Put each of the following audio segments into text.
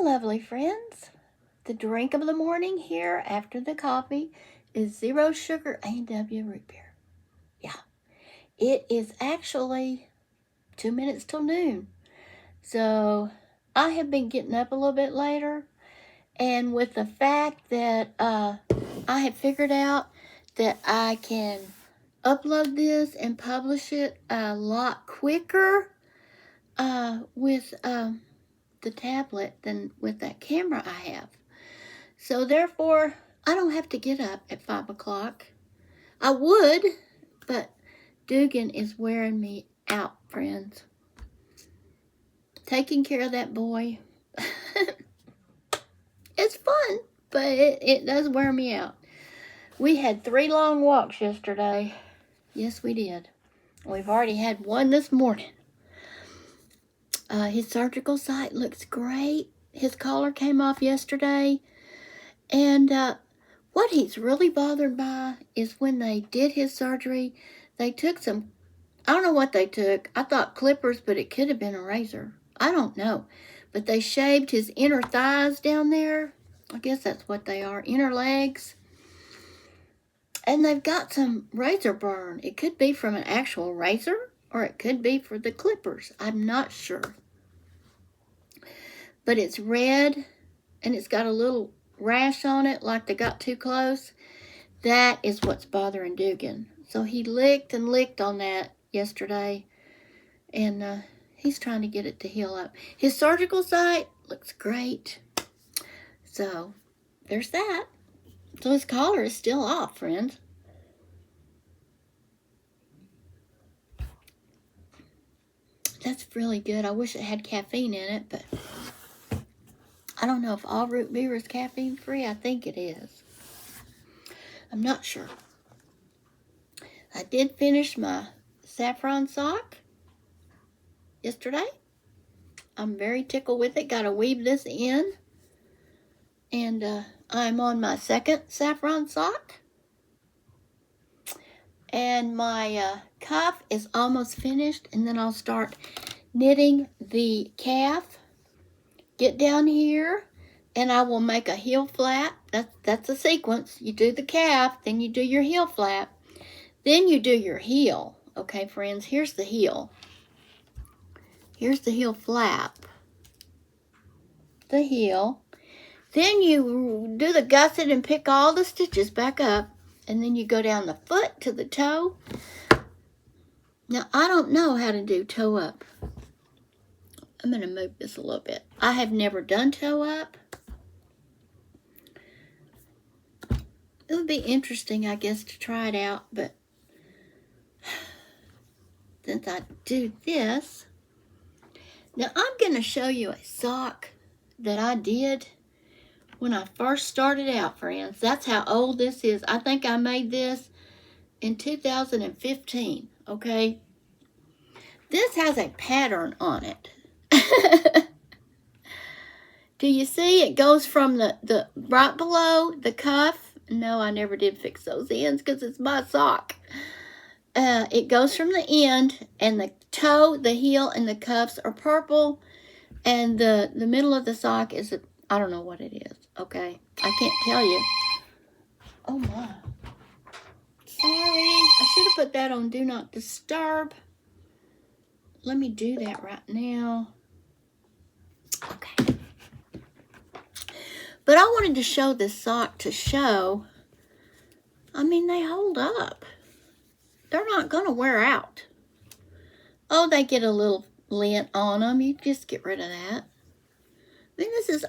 lovely friends. The drink of the morning here after the coffee is 0 sugar A&W root beer. Yeah, it is actually 2 minutes till noon. So I have been getting up a little bit later. And with the fact that I have figured out that I can upload this and publish it a lot quicker with the tablet than with that camera I have. So therefore, I don't have to get up at 5 o'clock. I would, but Dougan is wearing me out, friends. Taking care of that boy. It's fun, but it does wear me out. We had 3 long walks yesterday. Yes, we did. We've already had one this morning. His surgical site looks great. His collar came off yesterday. And what he's really bothered by is when they did his surgery, they took some, I don't know what they took. I thought clippers, but it could have been a razor. I don't know. But they shaved his inner thighs down there. I guess that's what they are, inner legs. And they've got some razor burn. It could be from an actual razor, or it could be for the clippers. I'm not sure. But it's red, and it's got a little rash on it, like they got too close. That is what's bothering Dougan. So he licked and licked on that yesterday, and he's trying to get it to heal up. His surgical site looks great. So there's that. So his collar is still off, friends. That's really good. I wish it had caffeine in it, but I don't know if all root beer is caffeine free. I think it is. I'm not sure. I did finish my saffron sock yesterday. I'm very tickled with it. Got to weave this in. And I'm on my second saffron sock. And my cuff is almost finished. And then I'll start knitting the calf. Get down here. And I will make a heel flap. That's a sequence. You do the calf. Then you do your heel flap. Then you do your heel. Okay, friends. Here's the heel. Here's the heel flap. The heel. Then you do the gusset and pick all the stitches back up. And then you go down the foot to the toe. Now, I don't know how to do toe up. I'm going to move this a little bit. I have never done toe up. It would be interesting, I guess, to try it out. But since I do this. Now, I'm going to show you a sock that I did when I first started out, friends. That's how old this is. I think I made this in 2015, okay? This has a pattern on it. Do you see? It goes from the right below the cuff. No, I never did fix those ends because it's my sock. It goes from the end, and the toe, the heel, and the cuffs are purple, and the middle of the sock is I don't know what it is, okay? I can't tell you. Oh, my. Sorry. I should have put that on Do Not Disturb. Let me do that right now. Okay. But I wanted to show this sock to show. I mean, they hold up. They're not going to wear out. Oh, they get a little lint on them. You just get rid of that.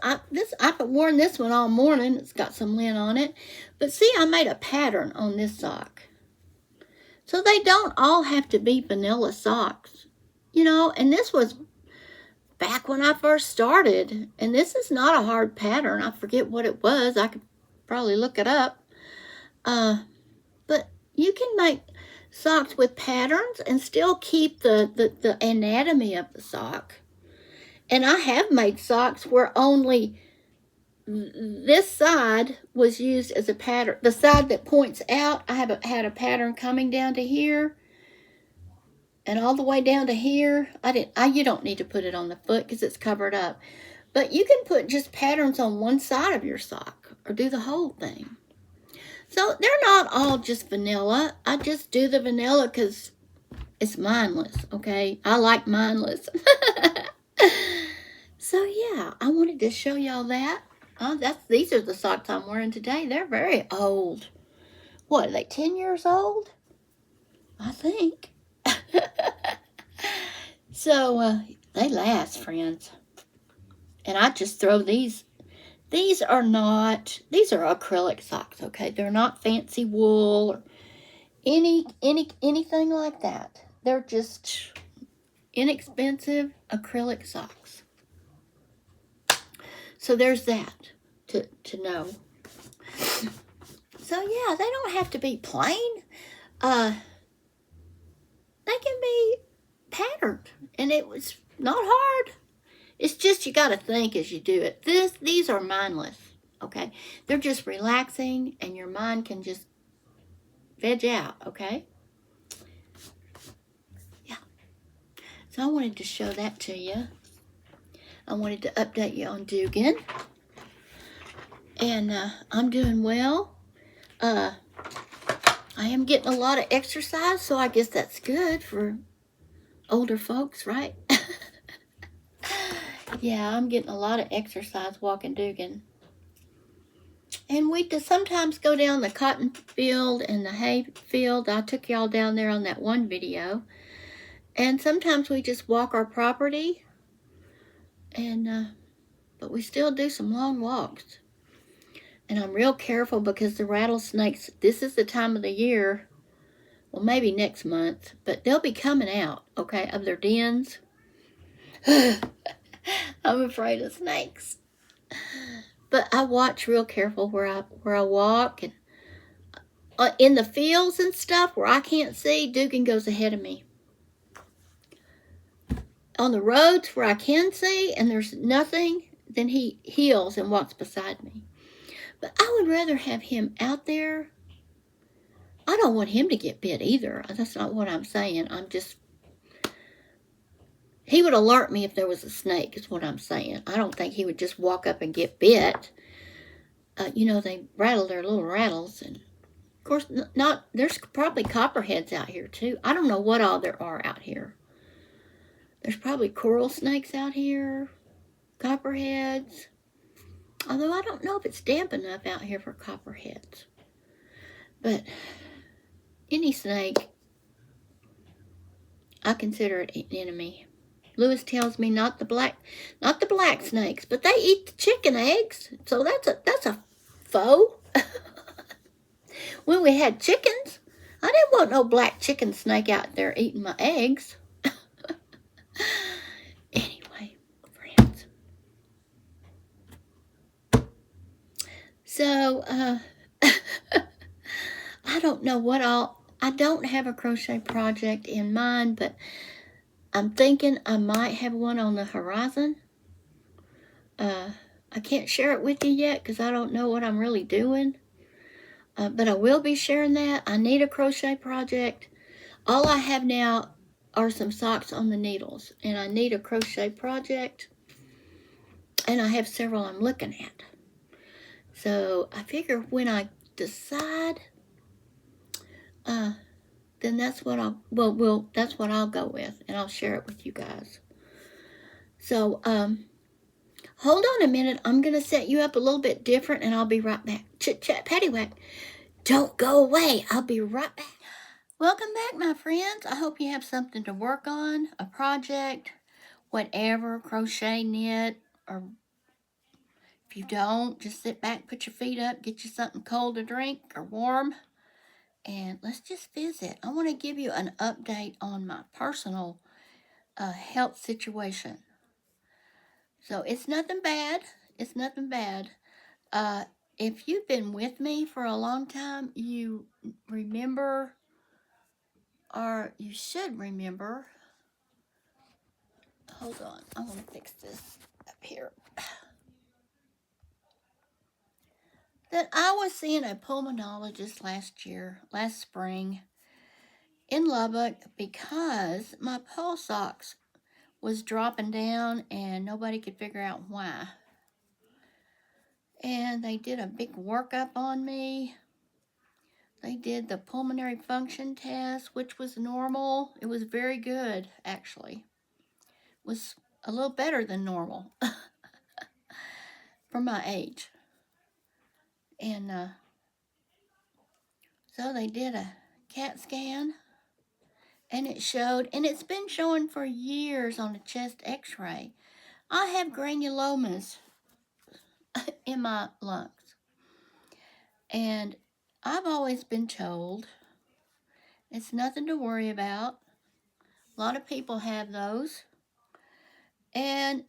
I mean, I've worn this one all morning. It's got some lint on it. But see, I made a pattern on this sock. So they don't all have to be vanilla socks. You know, and this was back when I first started. And this is not a hard pattern. I forget what it was. I could probably look it up. But you can make socks with patterns and still keep the anatomy of the sock. And I have made socks where only this side was used as a pattern. The side that points out, I have had a pattern coming down to here and all the way down to here. You don't need to put it on the foot because it's covered up. But you can put just patterns on one side of your sock or do the whole thing. So they're not all just vanilla. I just do the vanilla because it's mindless, okay? I like mindless. So yeah, I wanted to show y'all that. These are the socks I'm wearing today. They're very old. What, are they 10 years old? I think. So they last, friends. And I just throw these. These are acrylic socks, okay? They're not fancy wool or anything like that. They're just inexpensive acrylic socks. So there's that to know. So yeah, they don't have to be plain. They can be patterned, and it was not hard. It's just you got to think as you do it. These are mindless, okay? They're just relaxing, and your mind can just veg out, okay? Yeah. So I wanted to show that to you. I wanted to update you on Dougan. And I'm doing well. I am getting a lot of exercise, so I guess that's good for older folks, right? Yeah, I'm getting a lot of exercise walking Dougan. And we sometimes go down the cotton field and the hay field. I took y'all down there on that one video. And sometimes we just walk our property. And but we still do some long walks. And I'm real careful because the rattlesnakes, this is the time of the year, well, maybe next month, but they'll be coming out, okay, of their dens. I'm afraid of snakes. But I watch real careful where I walk, and in the fields and stuff where I can't see, Dougan goes ahead of me. On the roads where I can see and there's nothing, then he heels and walks beside me. But I would rather have him out there. I don't want him to get bit either. That's not what I'm saying. He would alert me if there was a snake, is what I'm saying. I don't think he would just walk up and get bit. They rattle their little rattles. And, of course, there's probably copperheads out here, too. I don't know what all there are out here. There's probably coral snakes out here, copperheads. Although I don't know if it's damp enough out here for copperheads. But any snake, I consider it an enemy. Lewis tells me not the black snakes, but they eat the chicken eggs, so that's a foe. When we had chickens, I didn't want no black chicken snake out there eating my eggs. Anyway, friends. So, I don't know I don't have a crochet project in mind, but I'm thinking I might have one on the horizon. I can't share it with you yet because I don't know what I'm really doing. But I will be sharing that. I need a crochet project. All I have now are some socks on the needles, and I need a crochet project. And I have several I'm looking at. So I figure when I decide, then that's what I'll go with, and I'll share it with you guys. So, hold on a minute. I'm going to set you up a little bit different, and I'll be right back. Chit Chat Paddy Wack. Don't go away. I'll be right back. Welcome back, my friends. I hope you have something to work on, a project, whatever, crochet, knit, or if you don't, just sit back, put your feet up, get you something cold to drink or warm, and let's just visit. I want to give you an update on my personal health situation. So it's nothing bad. It's nothing bad. If you've been with me for a long time, you remember, or you should remember. Hold on. I want to fix this up here. That I was seeing a pulmonologist last spring, in Lubbock, because my pulse ox was dropping down and nobody could figure out why. And they did a big workup on me. They did the pulmonary function test, which was normal. It was very good, actually. It was a little better than normal for my age. And so they did a CAT scan, and it showed, and it's been showing for years on the chest x-ray. I have granulomas in my lungs. And I've always been told it's nothing to worry about. A lot of people have those. And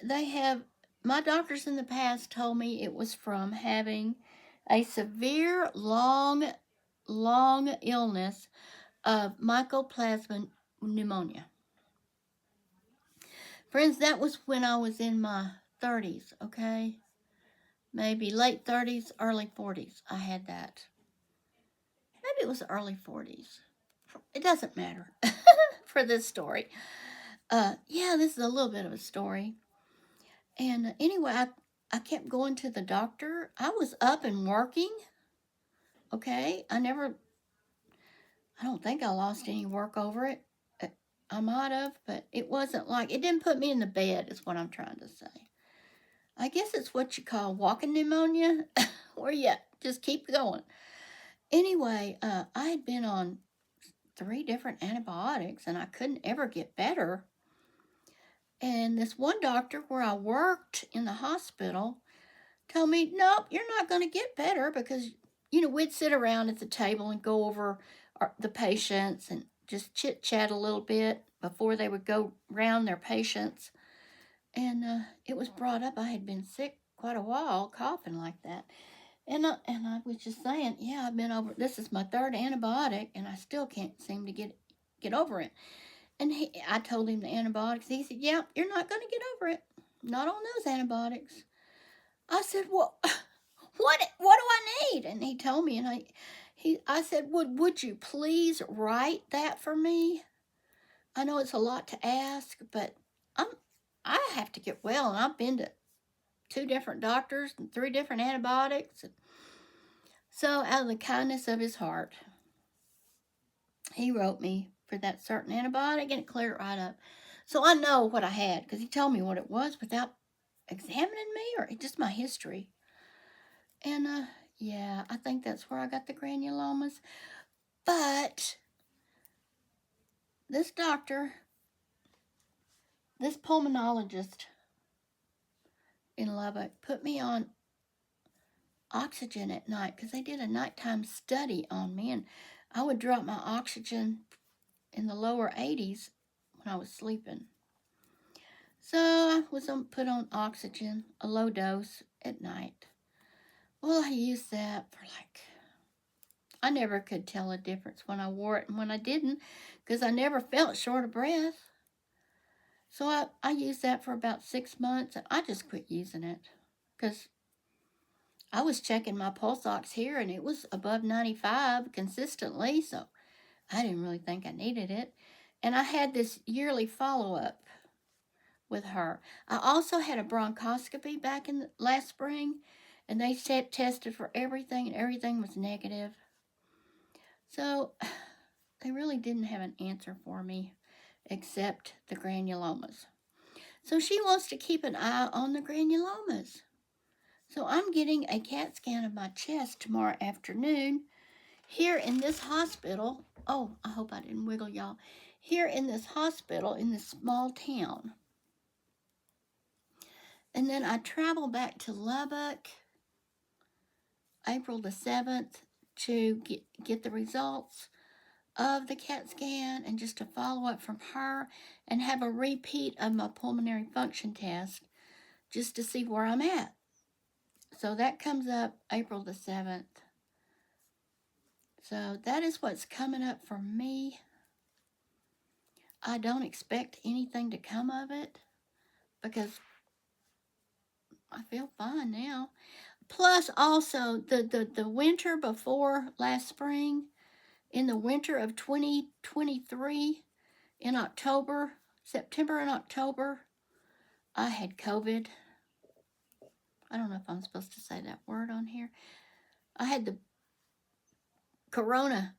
my doctors in the past told me it was from having a severe, long illness of mycoplasma pneumonia. Friends, that was when I was in my 30s, okay? Maybe late 30s, early 40s, I had that. Maybe it was early 40s. It doesn't matter for this story. Yeah, this is a little bit of a story. And anyway, I kept going to the doctor. I was up and working. Okay, I don't think I lost any work over it. I might have, but it didn't put me in the bed, is what I'm trying to say. I guess it's what you call walking pneumonia, where you just keep going. Anyway, I had been on 3 different antibiotics, and I couldn't ever get better. And this one doctor where I worked in the hospital told me, nope, you're not going to get better, because, we'd sit around at the table and go over the patients and just chit-chat a little bit before they would go round their patients. And it was brought up I had been sick quite a while, coughing like that. And I was just saying, yeah, I've been over, this is my 3rd antibiotic, and I still can't seem to get over it. And I told him the antibiotics. He said, yeah, you're not going to get over it. Not on those antibiotics. I said, well, what do I need? And he told me, and I said, would you please write that for me? I know it's a lot to ask, but I have to get well, and I've been to 2 different doctors and 3 different antibiotics. So out of the kindness of his heart, he wrote me for that certain antibiotic, and it cleared it right up. So I know what I had, because he told me what it was without examining me, or just my history. And yeah, I think that's where I got the granulomas. But this doctor, this pulmonologist in Lubbock, put me on oxygen at night, because they did a nighttime study on me, and I would drop my oxygen in the lower 80s when I was sleeping. So I was put on oxygen, a low dose, at night. Well, I used that for I never could tell a difference when I wore it and when I didn't, because I never felt short of breath. So I used that for about 6 months, and I just quit using it, because I was checking my pulse ox here, and it was above 95 consistently, so I didn't really think I needed it. And I had this yearly follow-up with her. I also had a bronchoscopy back in last spring, and they tested for everything, and everything was negative. So they really didn't have an answer for me except the granulomas. So she wants to keep an eye on the granulomas. So I'm getting a CAT scan of my chest tomorrow afternoon here in this hospital. Oh, I hope I didn't wiggle y'all. Here in this hospital in this small town. And then I travel back to Lubbock April the 7th to get the results of the CAT scan, and just to follow up from her, and have a repeat of my pulmonary function test just to see where I'm at. So that comes up April the 7th. So that is what's coming up for me. I don't expect anything to come of it, because I feel fine now. Plus, also, the winter before last spring, in the winter of 2023, in October, September and October, I had COVID. I don't know if I'm supposed to say that word on here. I had the corona.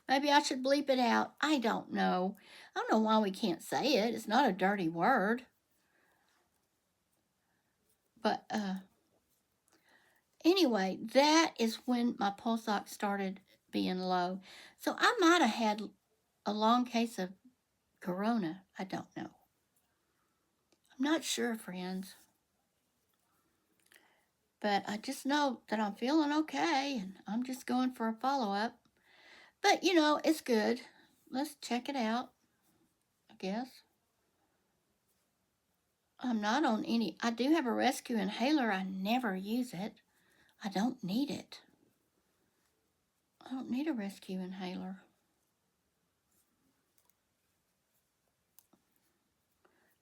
Maybe I should bleep it out. I don't know. I don't know why we can't say it. It's not a dirty word. But anyway, that is when my pulse ox started being low. So I might have had a long case of corona. I don't know. I'm not sure, friends. But I just know that I'm feeling okay, and I'm just going for a follow-up. But, you know, it's good. Let's check it out, I guess. I'm not on any. I do have a rescue inhaler. I never use it. I don't need it. I don't need a rescue inhaler.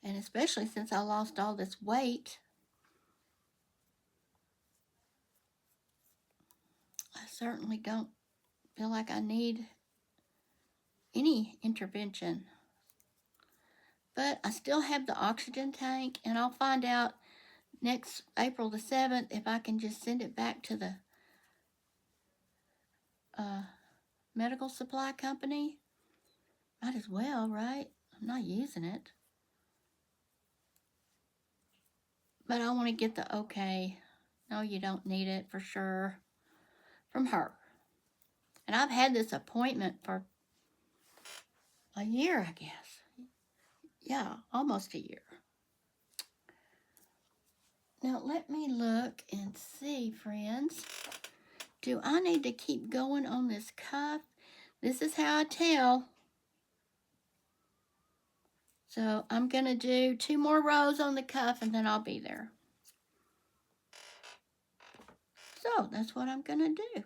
And especially since I lost all this weight, I certainly don't feel like I need any intervention. But I still have the oxygen tank, and I'll find out next April the 7th if I can just send it back to the medical supply company. Might as well, right? I'm not using it. But I want to get the okay. No, you don't need it for sure. From her. And I've had this appointment for a year, I guess. Yeah, almost a year. Now, let me look and see, friends. Do I need to keep going on this cuff? This is how I tell. So, I'm going to do 2 more rows on the cuff, and then I'll be there. So, that's what I'm going to do.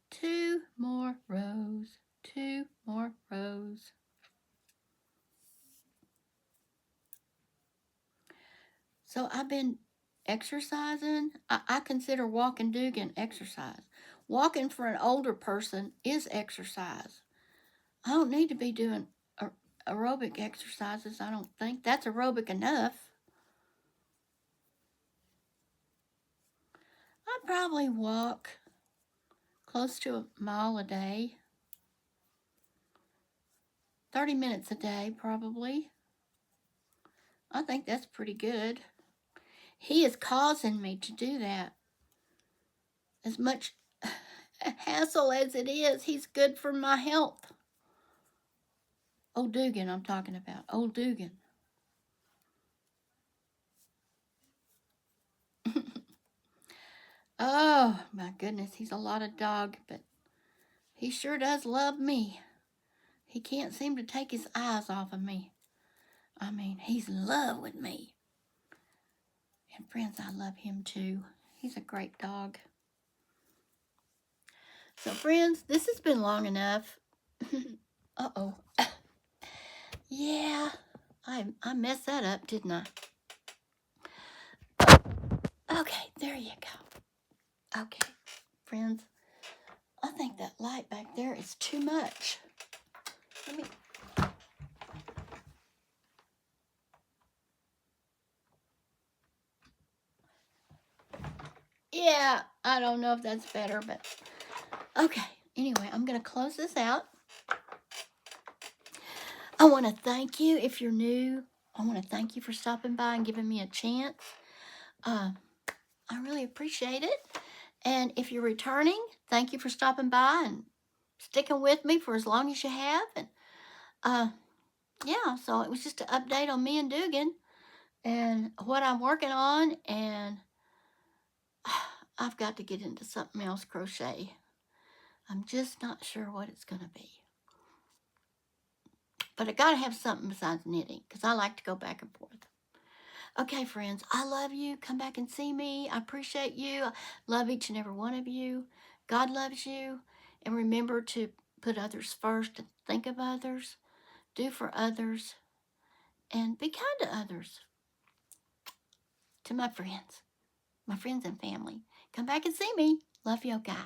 2 more rows. 2 more rows. So I've been exercising. I consider walking Dougan exercise. Walking for an older person is exercise. I don't need to be doing aerobic exercises, I don't think. That's aerobic enough. I probably walk close to a mile a day. 30 minutes a day, probably. I think that's pretty good. He is causing me to do that. As much hassle as it is, he's good for my health. Old Dougan I'm talking about. Old Dougan. Oh, my goodness. He's a lot of dog, but he sure does love me. He can't seem to take his eyes off of me. I mean, he's in love with me. And friends, I love him too. He's a great dog. So friends, this has been long enough. Uh-oh. Yeah, I messed that up, didn't I? Okay, there you go. Okay, friends, I think that light back there is too much. Let me... Yeah, I don't know if that's better, but okay. Anyway, I'm going to close this out. I want to thank you if you're new. I want to thank you for stopping by and giving me a chance. I really appreciate it. And if you're returning, thank you for stopping by and sticking with me for as long as you have. And yeah, so it was just an update on me and Dougan and what I'm working on. And I've got to get into something else, crochet. I'm just not sure what it's going to be. But I got to have something besides knitting because I like to go back and forth. Okay, friends, I love you. Come back and see me. I appreciate you. I love each and every one of you. God loves you. And remember to put others first and think of others. Do for others. And be kind to others. To my friends and family. Come back and see me. Love you, guys.